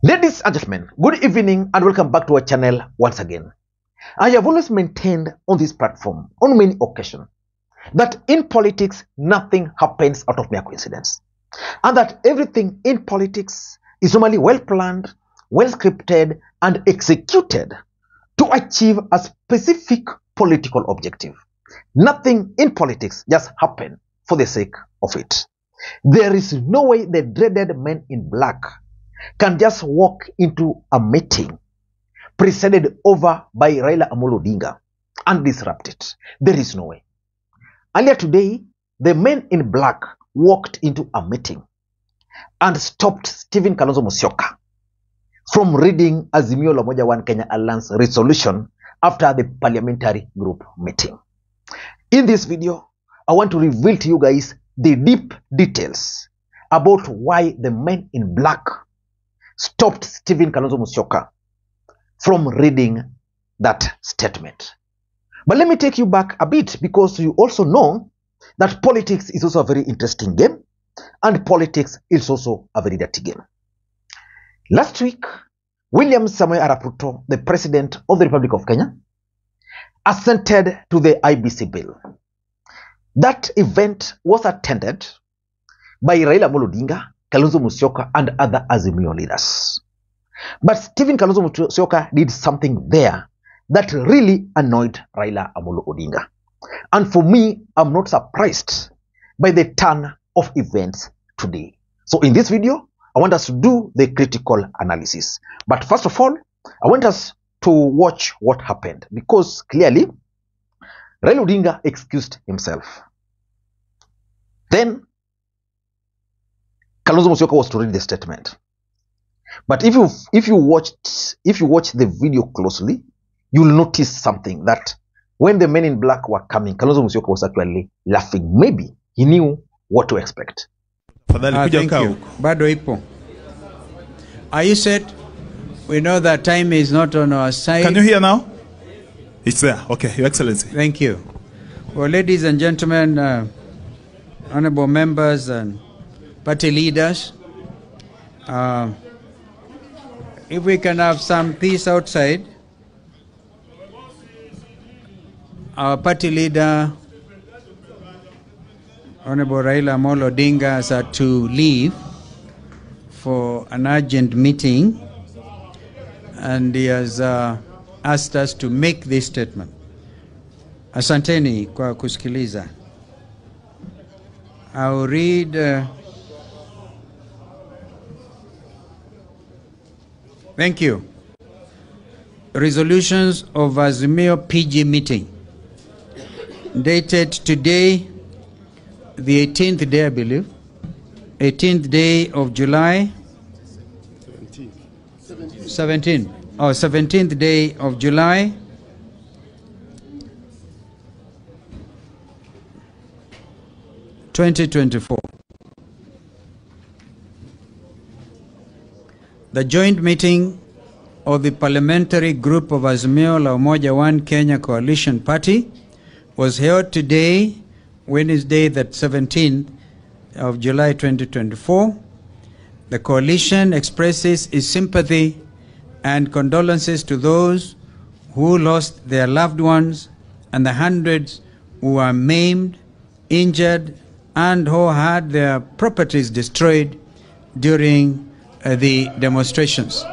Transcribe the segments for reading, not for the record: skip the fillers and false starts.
Ladies and gentlemen, good evening and welcome back to our channel once again. I have always maintained on this platform on many occasions that in politics nothing happens out of mere coincidence, and that everything in politics is normally well planned, well scripted and executed to achieve a specific political objective. Nothing in politics just happens for the sake of it. There is no way the dreaded men in black can just walk into a meeting presided over by Raila Odinga and disrupt it. There is no way. Earlier today, the men in black walked into a meeting and stopped Stephen Kalonzo Musyoka from reading Azimio La Umoja One Kenya Alliance resolution after the parliamentary group meeting. In this video, I want to reveal to you guys the deep details about why the men in black stopped Stephen Kalonzo Musyoka from reading that statement. But let me take you back a bit, because you also know that politics is also a very interesting game and politics is also a very dirty game. Last week, William Samoei Arap Ruto, the President of the Republic of Kenya, assented to the IBC bill. That event was attended by Raila Odinga, Kalonzo Musyoka and other Azimio leaders. But Stephen Kalonzo Musyoka did something there that really annoyed Raila Odinga. And for me, I'm not surprised by the turn of events today. So in this video, I want us to do the critical analysis. But first of all, I want us to watch what happened, because clearly Raila Odinga excused himself. Then Kalonzo Musyoka was to read the statement. But if you watch the video closely, you'll notice something, that when the men in black were coming, Kalonzo Musyoka was actually laughing. Maybe he knew what to expect. Thank you. Bado ipo. Are you set? We know that time is not on our side. Can you hear now? It's there. Okay, Your Excellency. Thank you. Well, ladies and gentlemen, honorable members and party leaders, if we can have some peace outside. Our party leader, Honorable Raila Odinga, has had to leave for an urgent meeting, and he has asked us to make this statement. Asanteni kwa kusikiliza. I'll read. Thank you. Resolutions of Azimio PG meeting. Dated today, the 18th day, I believe. 18th day of July. 17th day of July. (2024). The joint meeting of the parliamentary group of Azimio La Umoja One Kenya Coalition Party was held today, Wednesday, the 17th of July 2024. The coalition expresses its sympathy and condolences to those who lost their loved ones and the hundreds who were maimed, injured, and who had their properties destroyed during the demonstrations.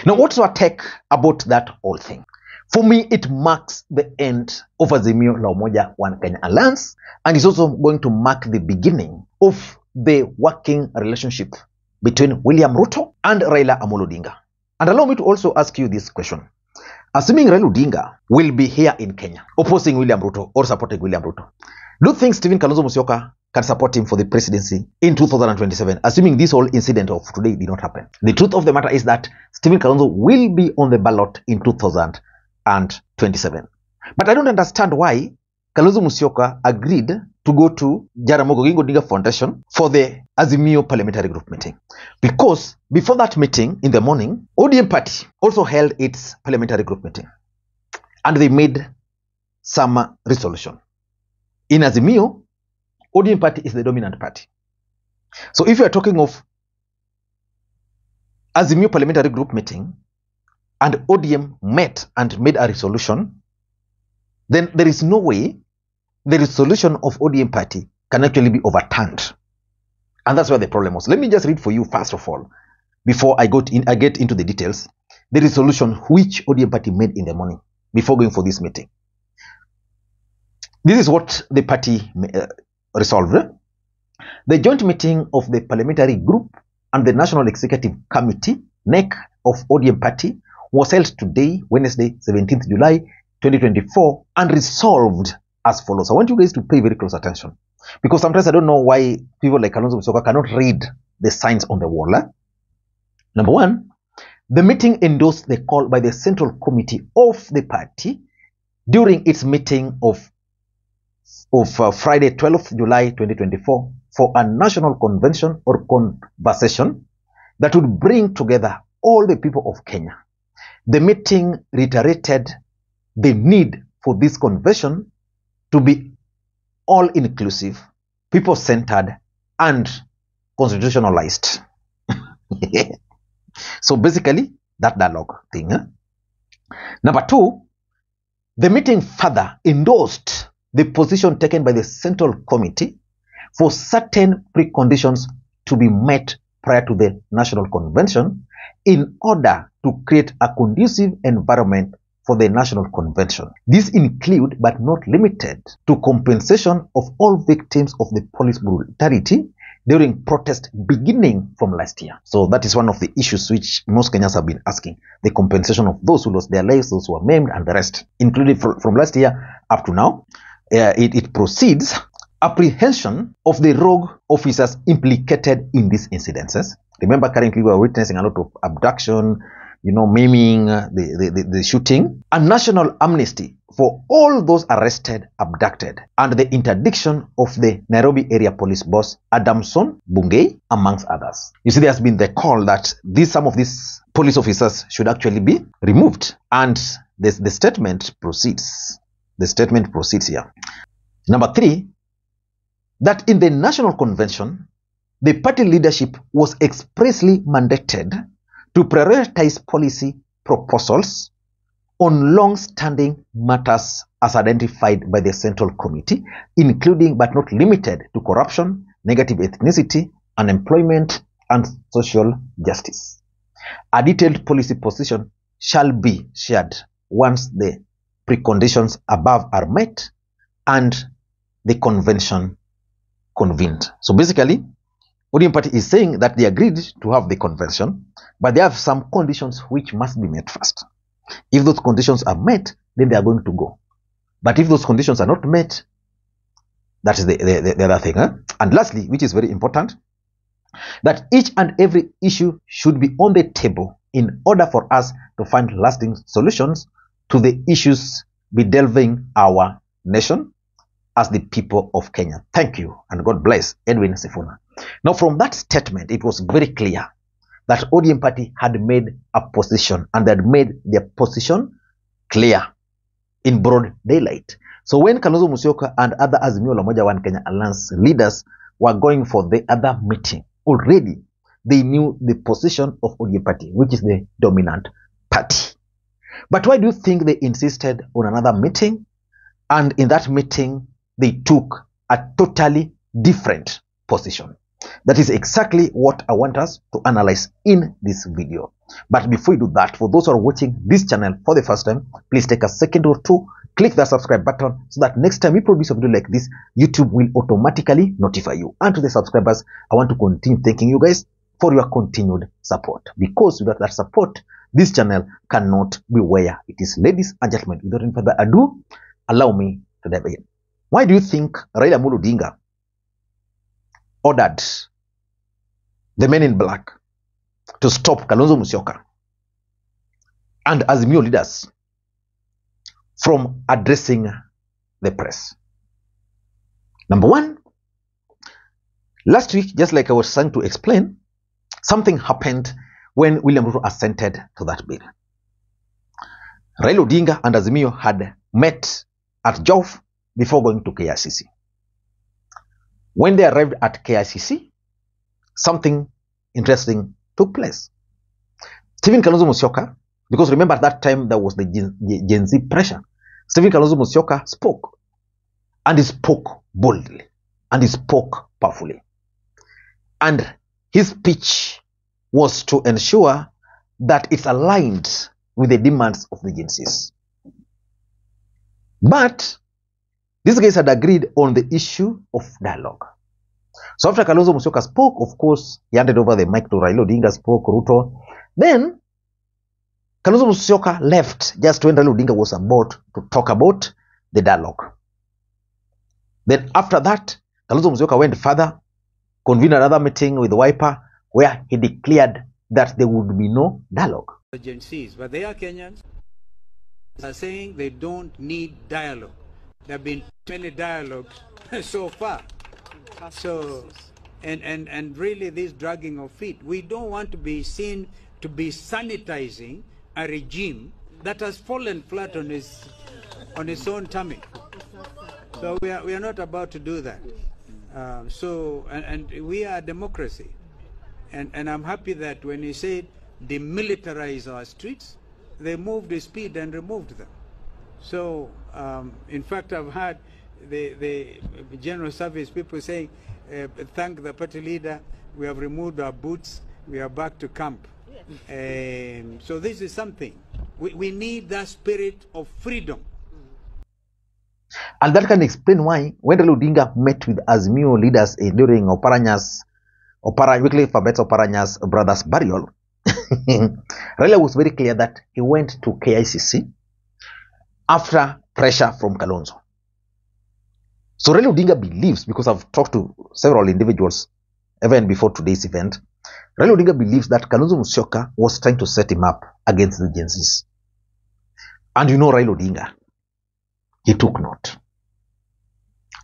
Now, what's your take about that whole thing? For me, it marks the end of Azimio La Umoja One Kenya Alliance, and it's also going to mark the beginning of the working relationship between William Ruto and Raila Odinga. And allow me to also ask you this question. Assuming Raila Odinga will be here in Kenya, opposing William Ruto or supporting William Ruto, do you think Stephen Kalonzo Musyoka can support him for the presidency in 2027, assuming this whole incident of today did not happen? The truth of the matter is that Stephen Kalonzo will be on the ballot in 2027. But I don't understand why Kalonzo Musyoka agreed to go to Jaramogi Oginga Odinga Foundation for the Azimio Parliamentary Group meeting. Because before that meeting in the morning, ODM Party also held its parliamentary group meeting. And they made some resolution. In Azimio, ODM Party is the dominant party. So if you are talking of Azimio Parliamentary Group meeting and ODM met and made a resolution, then there is no way the resolution of ODM Party can actually be overturned. And that's where the problem was. Let me just read for you first of all, before I get into the details, the resolution which ODM Party made in the morning before going for this meeting. This is what the party resolved. The joint meeting of the parliamentary group and the National Executive Committee, NEC, of ODM Party was held today, Wednesday, 17th July 2024, and resolved as follows. I want you guys to pay very close attention, because sometimes I don't know why people like Kalonzo Musyoka cannot read the signs on the wall. Number one, the meeting endorsed the call by the Central Committee of the party during its meeting of Friday, 12th July 2024, for a national convention or conversation that would bring together all the people of Kenya. The meeting reiterated the need for this convention to be all-inclusive, people-centered, and constitutionalized. So basically, that dialogue thing. Number two, the meeting further endorsed the position taken by the Central Committee for certain preconditions to be met prior to the National Convention in order to create a conducive environment for the National Convention. These include, but not limited to, compensation of all victims of the police brutality during protest beginning from last year. So that is one of the issues which most Kenyans have been asking, the compensation of those who lost their lives, those who were maimed, and the rest, including from last year up to now. It proceeds apprehension of the rogue officers implicated in these incidences. Remember, currently we are witnessing a lot of abduction, maiming, the shooting, a national amnesty for all those arrested, abducted, and the interdiction of the Nairobi area police boss, Adamson Bungei, amongst others. You see, there's been the call that some of these police officers should actually be removed. And the statement proceeds. The statement proceeds here. Number three, that in the National Convention, the party leadership was expressly mandated to prioritize policy proposals on long-standing matters as identified by the Central Committee, including but not limited to corruption, negative ethnicity, unemployment, and social justice. A detailed policy position shall be shared once the preconditions above are met and the convention convened. So basically, ODM Party is saying that they agreed to have the convention, but they have some conditions which must be met first. If those conditions are met, then they are going to go. But if those conditions are not met, that is the other thing. And lastly, which is very important, that each and every issue should be on the table in order for us to find lasting solutions to the issues bedelving our nation as the people of Kenya. Thank you, and God bless Edwin Sifuna. Now, from that statement, it was very clear that ODM Party had made a position, and they had made their position clear in broad daylight. So when Kalonzo Musyoka and other Azimio La Umoja One Kenya Alliance leaders were going for the other meeting, already they knew the position of ODM Party, which is the dominant party. But why do you think they insisted on another meeting? And in that meeting, they took a totally different position. That is exactly what I want us to analyze in this video. But before we do that, for those who are watching this channel for the first time, please take a second or two, click that subscribe button so that next time we produce a video like this, YouTube will automatically notify you. And to the subscribers, I want to continue thanking you guys for your continued support. Because without that support, this channel cannot be where it is. Ladies and gentlemen, without any further ado, allow me to dive in. Why do you think Raila Odinga ordered the men in black to stop Kalonzo Musyoka and Azimio leaders from addressing the press. Number one, last week, just like I was trying to explain, something happened when William Ruto assented to that bill. Raila Odinga and Azimio had met at JOF before going to KICC. When they arrived at KICC, something interesting took place. Stephen Kalonzo Musyoka, because remember at that time there was the Gen Z pressure, Stephen Kalonzo Musyoka spoke, and he spoke boldly, and he spoke powerfully. And his speech was to ensure that it's aligned with the demands of the Gen Zs. But these guys had agreed on the issue of dialogue. So after Kalonzo Musyoka spoke, of course, he handed over the mic to Raila Odinga, spoke, Ruto. Then Kalonzo Musyoka left just when Raila Odinga was about to talk about the dialogue. Then after that, Kalonzo Musyoka went further, convened another meeting with Wiper, where he declared that there would be no dialogue. Agencies, but they are Kenyans, are saying they don't need dialogue. There have been many dialogues so far. So, and really this dragging of feet, we don't want to be seen to be sanitizing a regime that has fallen flat on its own tummy. So we are not about to do that. And we are a democracy. And I'm happy that when he said demilitarize our streets, they moved the speed and removed them. So, in fact, I've heard the general service people saying, thank the party leader, we have removed our boots, we are back to camp. So this is something. We need that spirit of freedom. And that can explain why when Raila Odinga met with Azimio leaders during weekly Fabet's Oparanya's brother's burial, Raila was very clear that he went to KICC after pressure from Kalonzo. So Raila Odinga believes, because I've talked to several individuals even before today's event, Raila Odinga believes that Kalonzo Musyoka was trying to set him up against the Gen Zs. And you know Raila Odinga, he took note.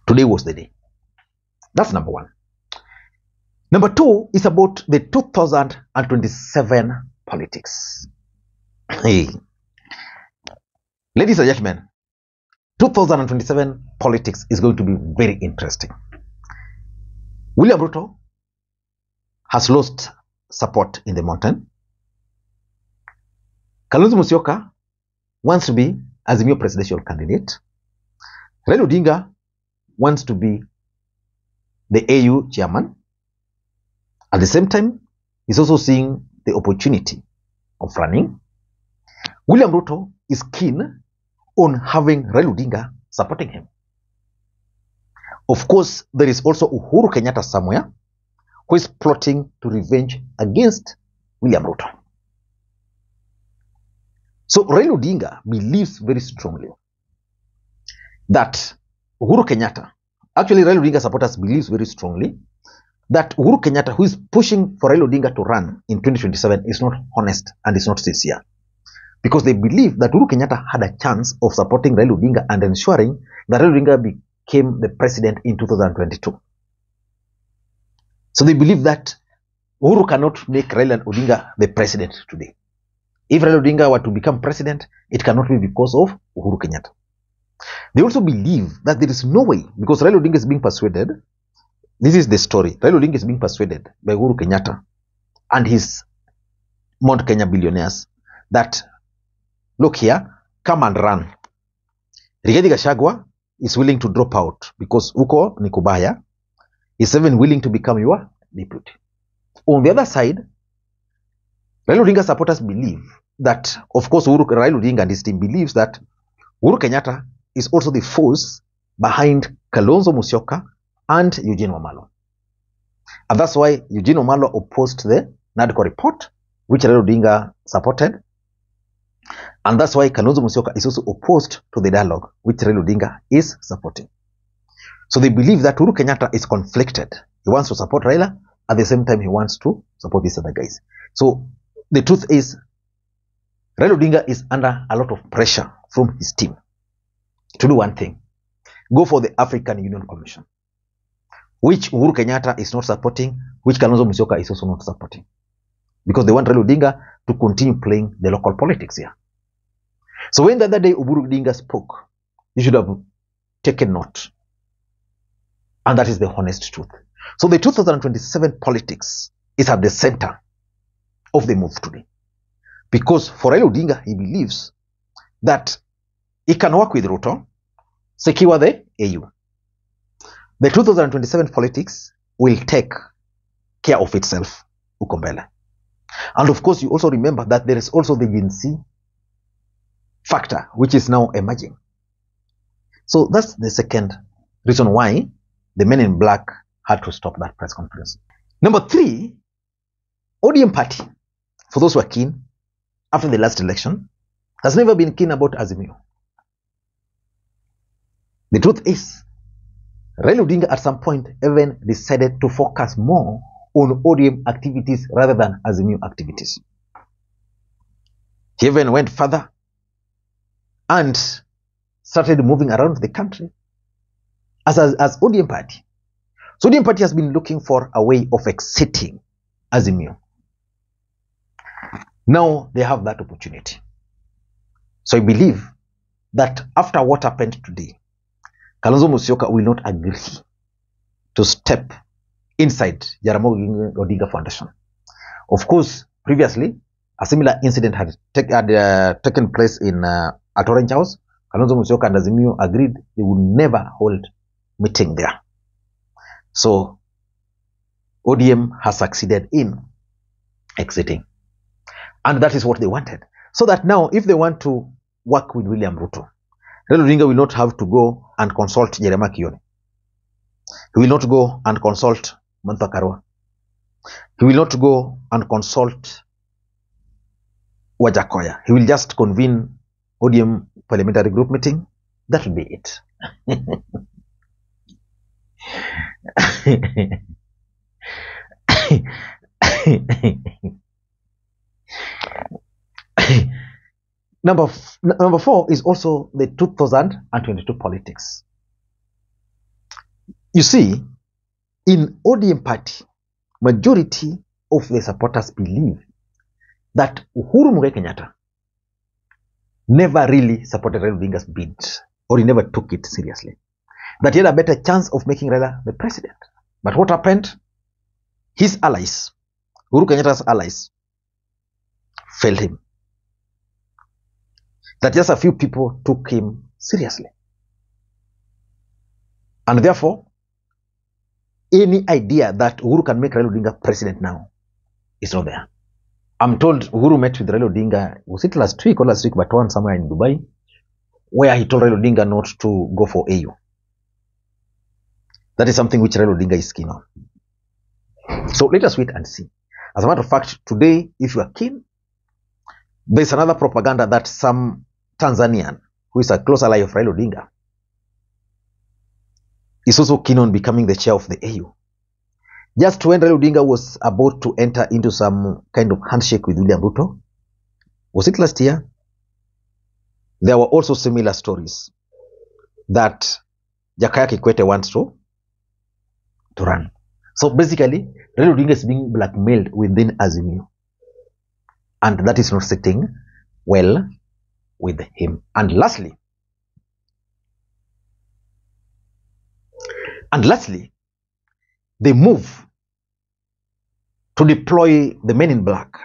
Today was the day. That's number one. Number two is about the 2027 politics. Hey. Ladies and gentlemen, 2027 politics is going to be very interesting. William Ruto has lost support in the mountain. Kalonzo Musyoka wants to be Azimio presidential candidate. Raila Odinga wants to be the AU chairman. At the same time, he's also seeing the opportunity of running. William Ruto is keen on having Raila Odinga supporting him. Of course, there is also Uhuru Kenyatta somewhere who is plotting to revenge against William Ruto. So Raila Odinga believes very strongly that Uhuru Kenyatta, actually Raila Odinga supporters believes very strongly that Uhuru Kenyatta, who is pushing for Raila Odinga to run in 2027, is not honest and is not sincere. Because they believe that Uhuru Kenyatta had a chance of supporting Raila Odinga and ensuring that Raila Odinga became the president in 2022. So they believe that Uhuru cannot make Raila Odinga the president today. If Raila Odinga were to become president, it cannot be because of Uhuru Kenyatta. They also believe that there is no way, because Raila Odinga is being persuaded, this is the story, Raila Odinga is being persuaded by Uhuru Kenyatta and his Mount Kenya billionaires that, look here, come and run. Rigathi Gachagua is willing to drop out because uko ni kubaya. He's even willing to become your deputy. On the other side, Raila Odinga supporters believe that, of course, Raila Odinga and his team believes that Uhuru Kenyatta is also the force behind Kalonzo Musyoka and Eugene Wamalwa. And that's why Eugene Wamalwa opposed the NADCO report, which Raila Odinga supported. And that's why Kalonzo Musyoka is also opposed to the dialogue, which Raila Odinga is supporting. So they believe that Uhuru Kenyatta is conflicted. He wants to support Raila, at the same time he wants to support these other guys. So the truth is, Raila Odinga is under a lot of pressure from his team. to do one thing: go for the African Union Commission, which Uhuru Kenyatta is not supporting, which Kalonzo Musyoka is also not supporting, because they want Raila Odinga to continue playing the local politics here. So when the other day Uhuru Odinga spoke, you should have taken note. And that is the honest truth. So the 2027 politics is at the center of the move today. Because for Raila Odinga, he believes that he can work with Ruto, secure the AU. The 2027 politics will take care of itself, Ukombele. And of course, you also remember that there is also the Gen Z factor, which is now emerging. So that's the second reason why the men in black had to stop that press conference. Number 3, ODM Party, for those who are keen, after the last election, has never been keen about Azimio. The truth is, Raila Odinga at some point even decided to focus more on ODM activities rather than Azimio activities. He even went further and started moving around the country as ODM Party. So ODM Party has been looking for a way of exiting Azimio. Now they have that opportunity. So I believe that after what happened today, Kalonzo Musyoka will not agree to step inside Jaramogi Odinga Foundation. Of course, previously, a similar incident had taken place in at Orange House. Kalonzo Musyoka and Azimio agreed they would never hold meeting there. So ODM has succeeded in exiting. And that is what they wanted. So that now, if they want to work with William Ruto, Raila Odinga will not have to go and consult Jeremiah Kioni. He will not go and consult Martha Karua. He will not go and consult Wajakoya. He will just convene ODM parliamentary group meeting. That will be it. Number 4 is also the 2022 politics. You see, in ODM Party, majority of the supporters believe that Uhuru Kenyatta never really supported Raila Odinga's bid, or he never took it seriously. That he had a better chance of making Raila the president. But what happened? His allies, Uhuru Kenyatta's allies, failed him. That just a few people took him seriously. And therefore, any idea that Uhuru can make Raila Odinga president now is not there. I'm told Uhuru met with Raila Odinga, was it last week or last week, but one somewhere in Dubai, where he told Raila Odinga not to go for AU. That is something which Raila Odinga is keen on. So let us wait and see. As a matter of fact, today, if you are keen, there's another propaganda that some Tanzanian, who is a close ally of Raila Odinga, is also keen on becoming the chair of the AU. Just when Raila Odinga was about to enter into some kind of handshake with William Ruto, was it last year? There were also similar stories that Jakaya Kikwete wants to run. So basically, Raila Odinga is being blackmailed within Azimio. And that is not sitting well with him. And lastly, the move to deploy the men in black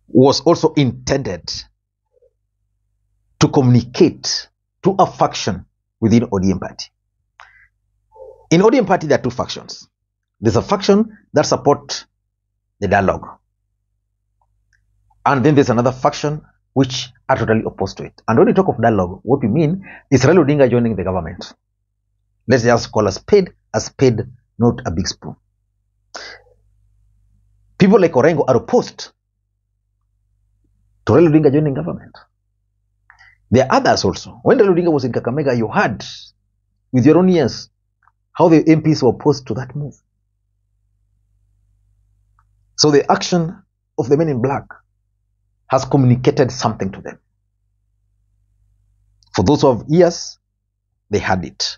was also intended to communicate to a faction within ODM Party. In ODM Party, there are two factions. There's a faction that supports the dialogue. And then there's another faction which are totally opposed to it. And when we talk of dialogue, what we mean is Raila Odinga joining the government. Let's just call a spade, not a big spoon. People like Orengo are opposed to Raila Odinga joining government. There are others also. When Raila Odinga was in Kakamega, you heard with your own ears how the MPs were opposed to that move. So the action of the men in black has communicated something to them. For those of years, they had it.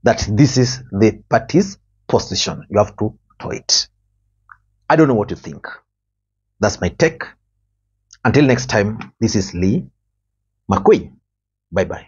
That this is the party's position. You have to toe it. I don't know what you think. That's my take. Until next time, this is Lee Makwiny. Bye-bye.